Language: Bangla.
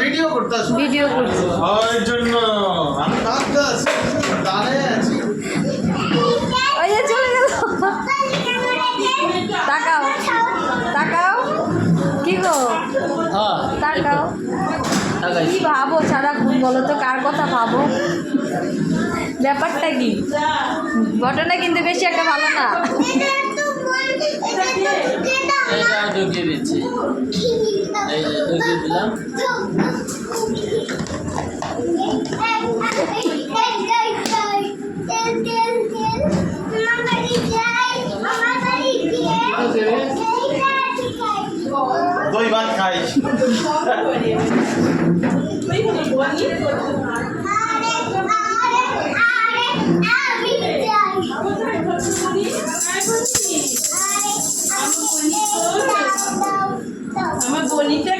ভিডিও করতেছে ওই জন্য আমি ওই যে চলে গেল। তাকাও তাকাও কি গো তাকাও কি ভাবো সারাক্ষণ বলো তো, কার কথা ভাবো? ব্যাপারটা কি? ঘটনা কিন্তু বেশি একটা ভালো না। ঢুকিয়ে দিচ্ছি, এই যে ঢুকিয়ে দিলাম। দই ভাত খাই। আমার বনিটা